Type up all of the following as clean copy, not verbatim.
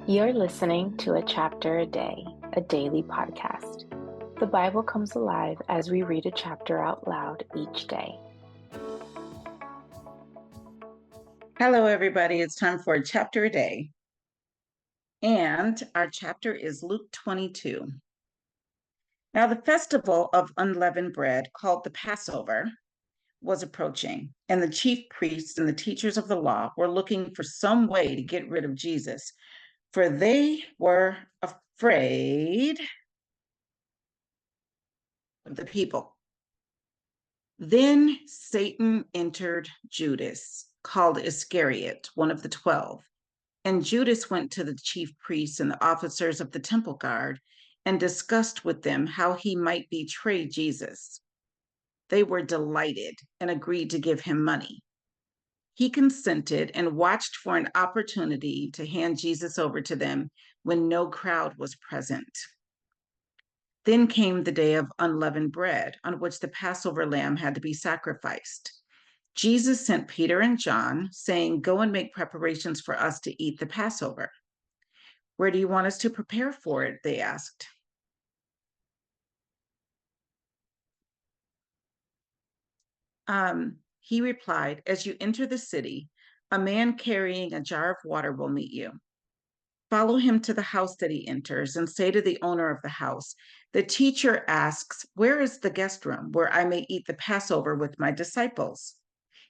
You're listening to A Chapter a Day, a daily podcast. The Bible comes alive as we read a chapter out loud each day. Hello, everybody. It's time for a chapter a day. And our chapter is Luke 22. Now, the festival of unleavened bread, called the Passover, was approaching, and the chief priests and the teachers of the law were looking for some way to get rid of Jesus, for they were afraid of the people. Then Satan entered Judas, called Iscariot, one of the 12. And Judas went to the chief priests and the officers of the temple guard and discussed with them how he might betray Jesus. They were delighted and agreed to give him money. He consented and watched for an opportunity to hand Jesus over to them when no crowd was present. Then came the day of unleavened bread, on which the Passover lamb had to be sacrificed. Jesus sent Peter and John, saying, "Go and make preparations for us to eat the Passover." "Where do you want us to prepare for it?" they asked. He replied, "As you enter the city, a man carrying a jar of water will meet you. Follow him to the house that he enters and say to the owner of the house, 'The teacher asks, where is the guest room where I may eat the Passover with my disciples?'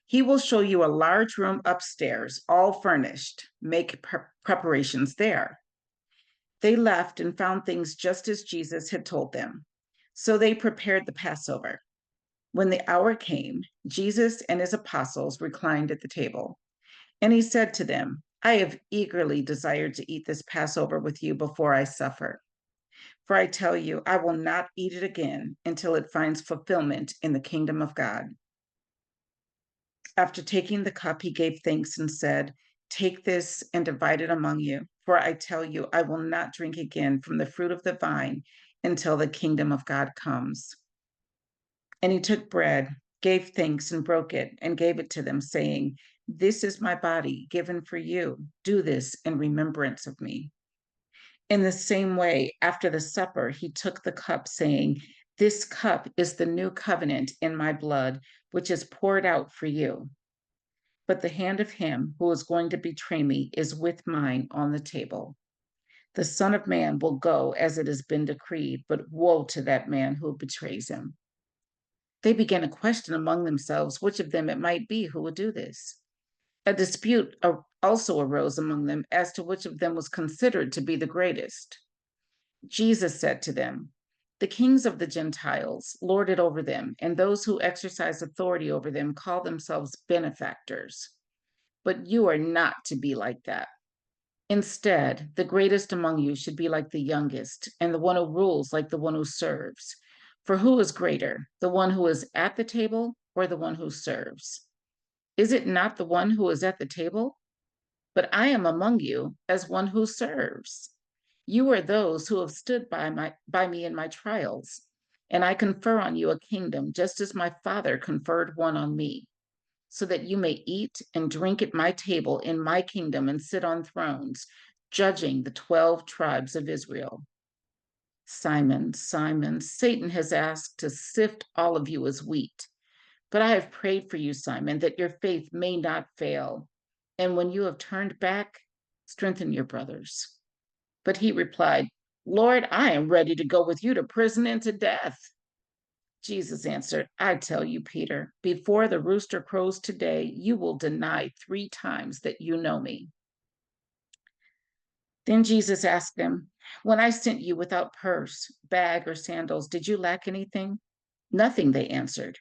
He will show you a large room upstairs, all furnished. Make preparations there." They left and found things just as Jesus had told them. So they prepared the Passover. When the hour came, Jesus and his apostles reclined at the table. And he said to them, "I have eagerly desired to eat this Passover with you before I suffer. For I tell you, I will not eat it again until it finds fulfillment in the kingdom of God." After taking the cup, he gave thanks and said, "Take this and divide it among you. For I tell you, I will not drink again from the fruit of the vine until the kingdom of God comes." And he took bread, gave thanks, and broke it, and gave it to them, saying, "This is my body given for you. Do this in remembrance of me." In the same way, after the supper, he took the cup, saying, "This cup is the new covenant in my blood, which is poured out for you. But the hand of him who is going to betray me is with mine on the table. The Son of Man will go as it has been decreed, but woe to that man who betrays him." They began to question among themselves which of them it might be who would do this. A dispute also arose among them as to which of them was considered to be the greatest. Jesus said to them, "The kings of the Gentiles lord it over them, and those who exercise authority over them call themselves benefactors. But you are not to be like that. Instead, the greatest among you should be like the youngest, and the one who rules like the one who serves. For who is greater, the one who is at the table or the one who serves? Is it not the one who is at the table? But I am among you as one who serves. You are those who have stood by me in my trials, and I confer on you a kingdom, just as my Father conferred one on me, so that you may eat and drink at my table in my kingdom and sit on thrones, judging the 12 tribes of Israel. Simon, Simon, Satan has asked to sift all of you as wheat. But I have prayed for you, Simon, that your faith may not fail. And when you have turned back, strengthen your brothers." But he replied, "Lord, I am ready to go with you to prison and to death." Jesus answered, "I tell you, Peter, before the rooster crows today, you will deny 3 times that you know me." Then Jesus asked them, "When I sent you without purse, bag, or sandals, did you lack anything?" "Nothing," they answered.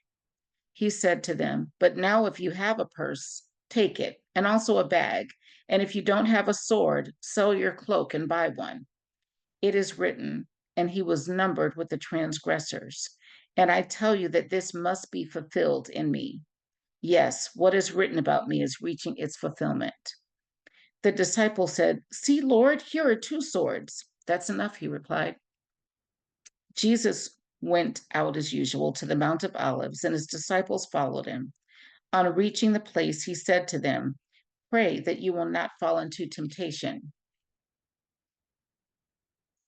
He said to them, "But now if you have a purse, take it, and also a bag. And if you don't have a sword, sell your cloak and buy one. It is written, 'And he was numbered with the transgressors.' And I tell you that this must be fulfilled in me. Yes, what is written about me is reaching its fulfillment." The disciple said, "See, Lord, here are 2 swords." "That's enough," he replied. Jesus went out as usual to the Mount of Olives, and his disciples followed him. On reaching the place, he said to them, "Pray that you will not fall into temptation."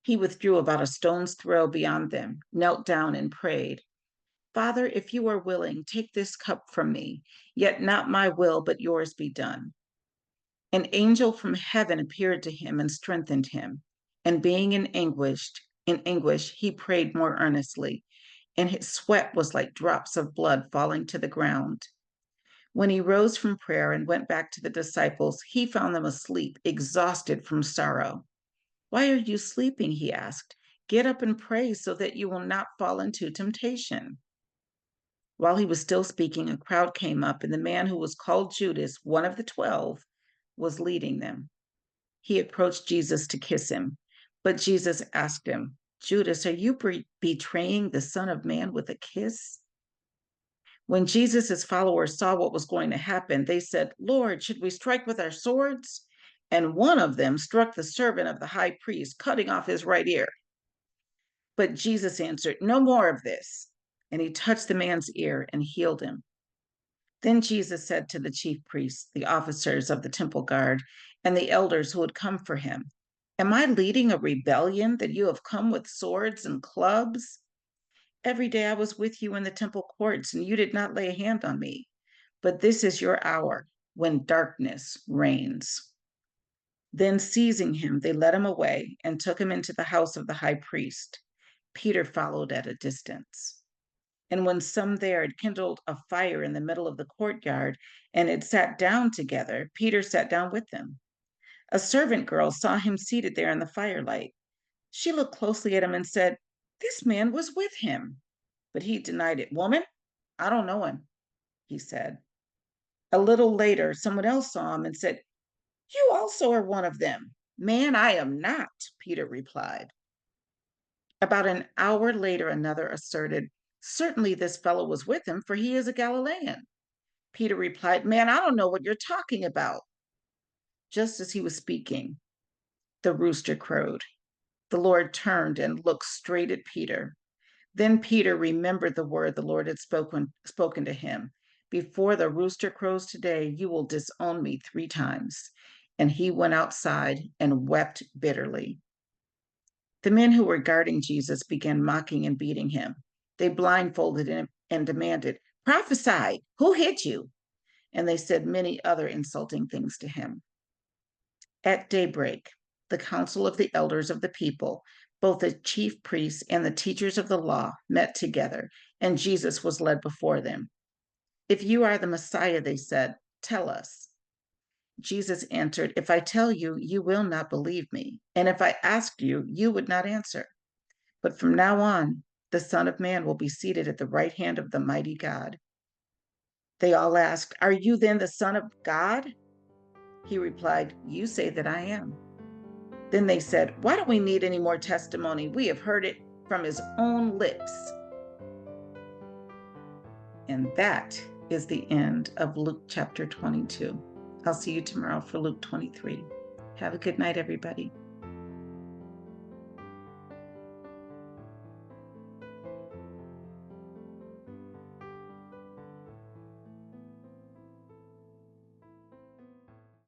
He withdrew about a stone's throw beyond them, knelt down, and prayed, Father, if you are willing, take this cup from me, yet not my will, but yours be done. An angel from heaven appeared to him and strengthened him. And being in anguish, he prayed more earnestly, and his sweat was like drops of blood falling to the ground. When he rose from prayer and went back to the disciples, he found them asleep, exhausted from sorrow. Why are you sleeping? He asked. Get up and pray so that you will not fall into temptation. While he was still speaking, a crowd came up, and the man who was called Judas, one of the 12, was leading them. He approached Jesus to kiss him, but Jesus asked him, Judas, are you betraying the Son of Man with a kiss? When Jesus' followers saw what was going to happen, they said, Lord, should we strike with our swords? And one of them struck the servant of the high priest, cutting off his right ear. But Jesus answered, no more of this. And he touched the man's ear and healed him. Then Jesus said to the chief priests, the officers of the temple guard, and the elders who had come for him, am I leading a rebellion that you have come with swords and clubs? Every day I was with you in the temple courts, and you did not lay a hand on me. But this is your hour when darkness reigns. Then seizing him, they led him away and took him into the house of the high priest. Peter followed at a distance. And when some there had kindled a fire in the middle of the courtyard and had sat down together, Peter sat down with them. A servant girl saw him seated there in the firelight. She looked closely at him and said, This man was with him. But he denied it. Woman, I don't know him, he said. A little later, someone else saw him and said, You also are one of them. Man, I am not, Peter replied. About an hour later, another asserted, Certainly this fellow was with him, for he is a Galilean. Peter replied, Man, I don't know what you're talking about. Just as he was speaking, the rooster crowed. The Lord turned and looked straight at Peter. Then Peter remembered the word the Lord had spoken to him. Before the rooster crows today, you will disown me 3 times. And he went outside and wept bitterly. The men who were guarding Jesus began mocking and beating him. They blindfolded him and demanded, Prophesy, who hit you? And they said many other insulting things to him. At daybreak, the council of the elders of the people, both the chief priests and the teachers of the law, met together, and Jesus was led before them. If you are the Messiah, they said, tell us. Jesus answered, If I tell you, you will not believe me. And if I asked you, you would not answer. But from now on, the Son of Man will be seated at the right hand of the mighty God. They all asked, Are you then the Son of God? He replied, You say that I am. Then they said, Why don't we need any more testimony? We have heard it from his own lips. And that is the end of Luke chapter 22. I'll see you tomorrow for Luke 23. Have a good night, everybody.